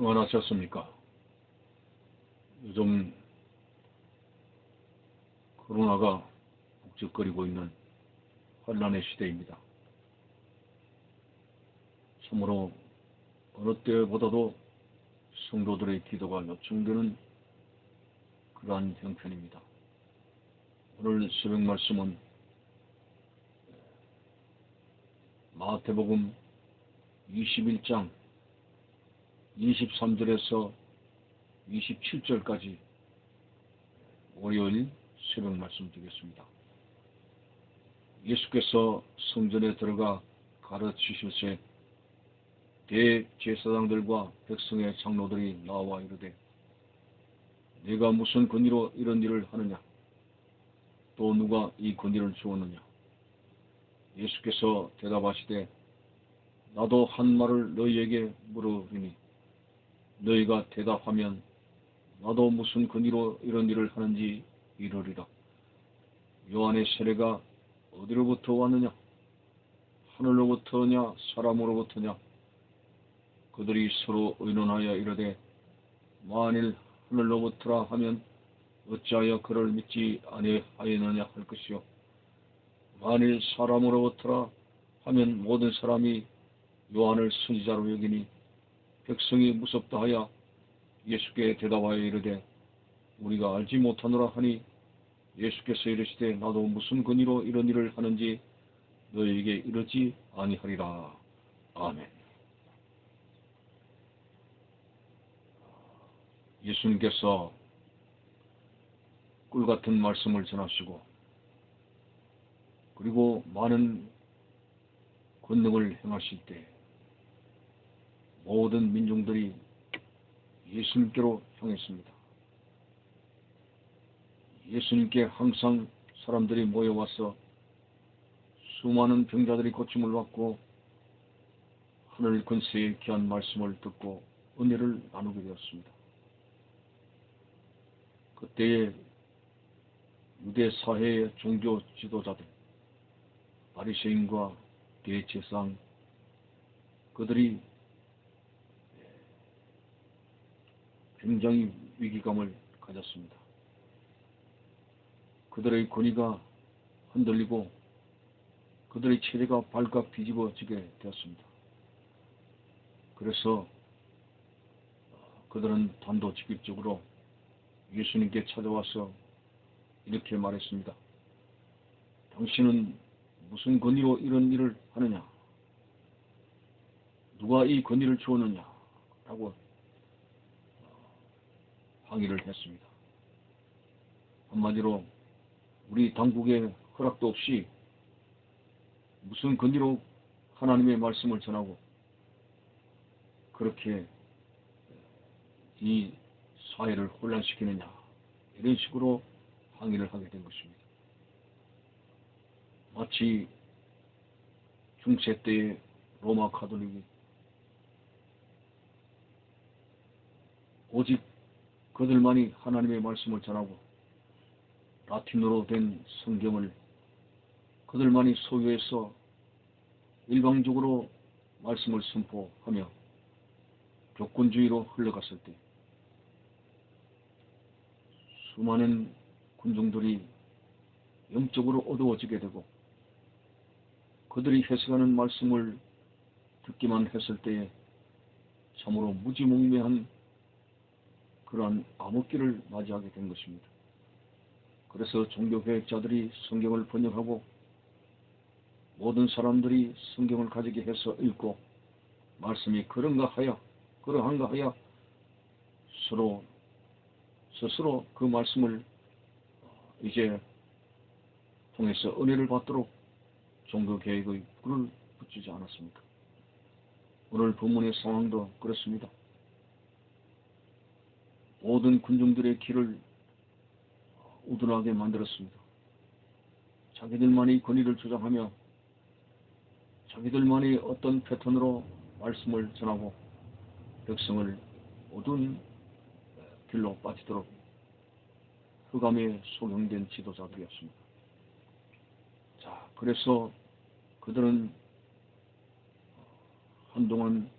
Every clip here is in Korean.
평안하셨습니까? 요즘 코로나가 북적거리고 있는 환란의 시대입니다. 참으로 어느 때보다도 성도들의 기도가 요청되는 그러한 형편입니다. 오늘 새벽 말씀은 마태복음 21장 23절에서 27절까지 월요일 새벽 말씀 드리겠습니다. 예수께서 성전에 들어가 가르치실새 대제사장들과 백성의 장로들이 나와 이르되 네가 무슨 권위로 이런 일을 하느냐? 또 누가 이 권위를 주었느냐? 예수께서 대답하시되 나도 한 말을 너희에게 물으리니 너희가 대답하면 나도 무슨 권위로 이런 일을 하는지 이르리라. 요한의 세례가 어디로부터 왔느냐? 하늘로부터냐 사람으로부터냐? 그들이 서로 의논하여 이르되 만일 하늘로부터라 하면 어찌하여 그를 믿지 아니하였느냐 할 것이요 만일 사람으로부터라 하면 모든 사람이 요한을 선지자로 여기니 백성이 무섭다 하여 예수께 대답하여 이르되 우리가 알지 못하노라 하니 예수께서 이르시되 나도 무슨 권위로 이런 일을 하는지 너희에게 이르지 아니하리라. 아멘. 예수님께서 꿀같은 말씀을 전하시고 그리고 많은 권능을 행하실 때 모든 민중들이 예수님께로 향했습니다. 예수님께 항상 사람들이 모여와서 수많은 병자들이 고침을 받고 하늘 권세의 귀한 말씀을 듣고 은혜를 나누게 되었습니다. 그때의 유대 사회의 종교 지도자들, 바리새인과 대제사장 그들이 굉장히 위기감을 가졌습니다. 그들의 권위가 흔들리고 그들의 체제가 발칵 뒤집어지게 되었습니다. 그래서 그들은 단도직입적으로 예수님께 찾아와서 이렇게 말했습니다. 당신은 무슨 권위로 이런 일을 하느냐? 누가 이 권위를 주었느냐? 라고 항의를 했습니다. 한마디로 우리 당국의 허락도 없이 무슨 권위로 하나님의 말씀을 전하고 그렇게 이 사회를 혼란시키느냐 이런 식으로 항의를 하게 된 것입니다. 마치 중세 때의 로마 가톨릭이 오직 그들만이 하나님의 말씀을 전하고 라틴어로 된 성경을 그들만이 소유해서 일방적으로 말씀을 선포하며 교권주의로 흘러갔을 때 수많은 군중들이 영적으로 어두워지게 되고 그들이 해석하는 말씀을 듣기만 했을 때에 참으로 무지몽매한 그러한 암흑기를 맞이하게 된 것입니다. 그래서 종교개혁자들이 성경을 번역하고 모든 사람들이 성경을 가지게 해서 읽고 말씀이 그런가 하여 그러한가 하여 스스로 그 말씀을 이제 통해서 은혜를 받도록 종교개혁의 불을 붙이지 않았습니까? 오늘 본문의 상황도 그렇습니다. 모든 군중들의 길을 우둔하게 만들었습니다. 자기들만이 권위를 주장하며 자기들만이 어떤 패턴으로 말씀을 전하고 백성을 어두운 길로 빠지도록 흑암에 소경된 지도자들이었습니다. 자, 그래서 그들은 한동안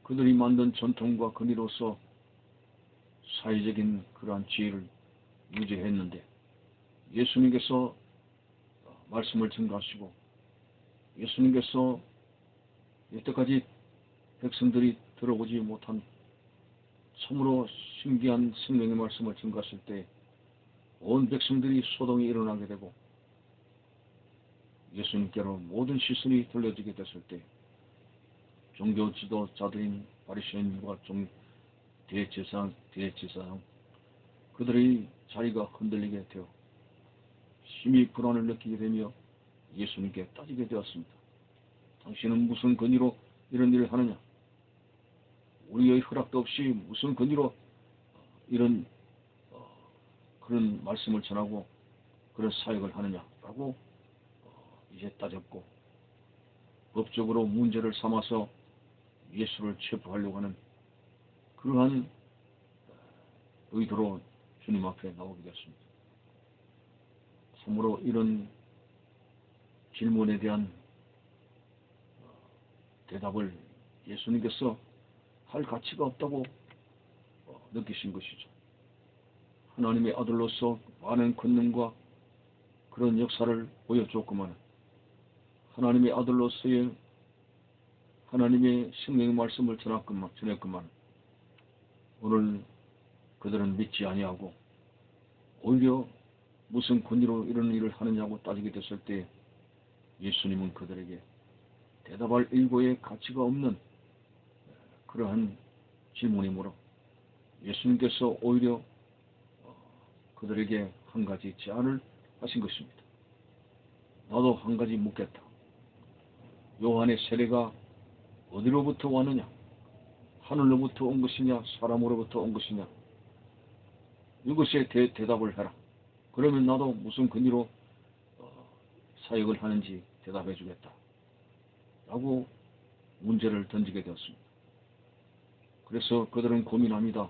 그들이 만든 전통과 권위로서 사회적인 그러한 지혜를 유지했는데 예수님께서 말씀을 증거하시고 예수님께서 여태까지 백성들이 들어보지 못한 참으로 신기한 생명의 말씀을 증거하실 때 온 백성들이 소동이 일어나게 되고 예수님께로 모든 시선이 돌려지게 됐을 때 종교 지도자들인 바리새인과 대제사장 그들의 자리가 흔들리게 되어 심히 불안을 느끼게 되며 예수님께 따지게 되었습니다. 당신은 무슨 권위로 이런 일을 하느냐? 우리의 허락도 없이 무슨 권위로 이런 그런 말씀을 전하고 그런 사역을 하느냐라고 이제 따졌고 법적으로 문제를 삼아서 예수를 체포하려고 하는 그러한 의도로 주님 앞에 나오게 되었습니다. 참으로 이런 질문에 대한 대답을 예수님께서 할 가치가 없다고 느끼신 것이죠. 하나님의 아들로서 많은 권능과 그런 역사를 보여줬구만. 하나님의 아들로서의 하나님의 생명의 말씀을 전했구만. 오늘 그들은 믿지 아니하고 오히려 무슨 권위로 이런 일을 하느냐고 따지게 됐을 때 예수님은 그들에게 대답할 일고의 가치가 없는 그러한 질문이므로 예수님께서 오히려 그들에게 한 가지 제안을 하신 것입니다. 나도 한 가지 묻겠다. 요한의 세례가 어디로부터 왔느냐? 하늘로부터 온 것이냐? 사람으로부터 온 것이냐? 이것에 대답을 해라. 그러면 나도 무슨 권위로 사역을 하는지 대답해 주겠다. 라고 문제를 던지게 되었습니다. 그래서 그들은 고민합니다.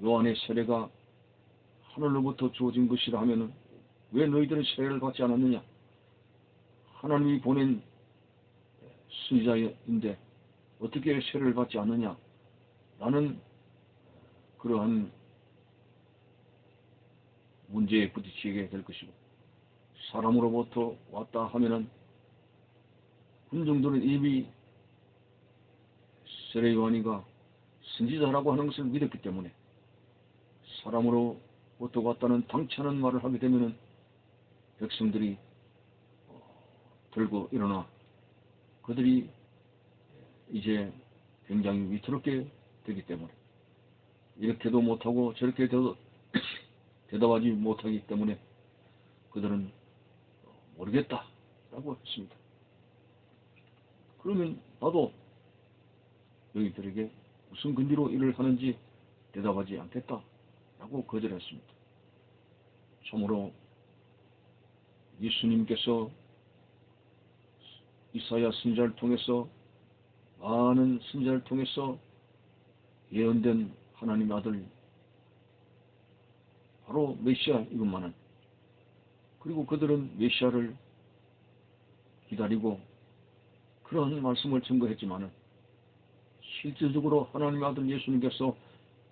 요한의 세례가 하늘로부터 주어진 것이라 하면은 왜 너희들은 세례를 받지 않았느냐? 하나님이 보낸 선지자인데 어떻게 세례를 받지 않느냐? 라는 그러한 문제에 부딪히게 될 것이고 사람으로부터 왔다 하면은 군중들은 이미 세례 요한이가 선지자라고 하는 것을 믿었기 때문에 사람으로부터 왔다는 당치하는 말을 하게 되면은 백성들이 들고 일어나 그들이 이제 굉장히 위태롭게 되기 때문에 이렇게도 못하고 저렇게 대답하지 못하기 때문에 그들은 모르겠다라고 했습니다. 그러면 나도 너희들에게 무슨 근거로 일을 하는지 대답하지 않겠다라고 거절했습니다. 참으로 예수님께서 이사야 선지자를 통해서 많은 선지자를 통해서 예언된 하나님의 아들 바로 메시아 이것만은 그리고 그들은 메시아를 기다리고 그런 말씀을 증거했지만은 실질적으로 하나님의 아들 예수님께서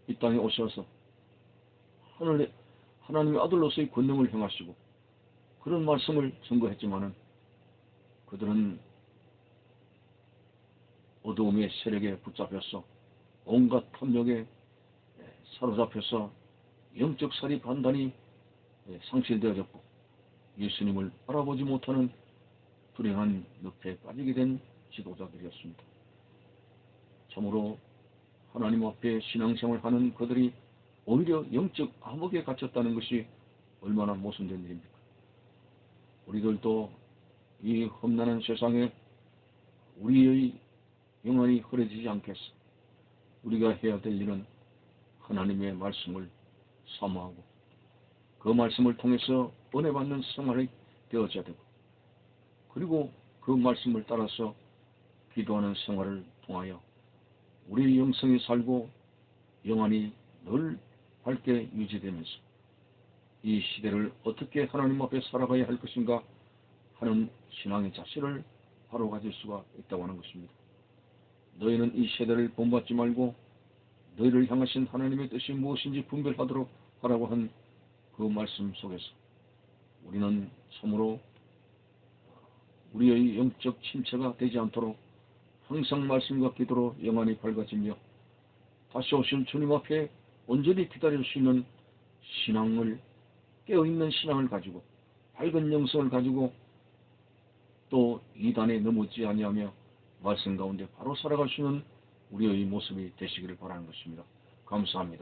이 땅에 오셔서 하나님의 아들로서의 권능을 행하시고 그런 말씀을 증거했지만은 그들은 어두움의 세력에 붙잡혀서 온갖 탐욕에 사로잡혀서 영적 살이 단단히 상실되어졌고 예수님을 알아보지 못하는 불행한 늪에 빠지게 된 지도자들이었습니다. 참으로 하나님 앞에 신앙생활을 하는 그들이 오히려 영적 암흑에 갇혔다는 것이 얼마나 모순된 일입니까? 우리들도 이 험난한 세상에 우리의 영혼이 흐려지지 않겠어. 우리가 해야 될 일은 하나님의 말씀을 사모하고 그 말씀을 통해서 은혜 받는 생활이 되어져야 되고 그리고 그 말씀을 따라서 기도하는 생활을 통하여 우리 영성이 살고 영안이 늘 밝게 유지되면서 이 시대를 어떻게 하나님 앞에 살아가야 할 것인가 하는 신앙의 자세를 바로 가질 수가 있다고 하는 것입니다. 너희는 이 세대를 본받지 말고 너희를 향하신 하나님의 뜻이 무엇인지 분별하도록 하라고 한 그 말씀 속에서 우리는 참으로 우리의 영적 침체가 되지 않도록 항상 말씀과 기도로 영안이 밝아지며 다시 오실 주님 앞에 온전히 기다릴 수 있는 신앙을, 깨어있는 신앙을 가지고 밝은 영성을 가지고 또 이단에 넘어지지 아니하며 말씀 가운데 바로 살아갈 수 있는 우리의 모습이 되시기를 바라는 것입니다. 감사합니다.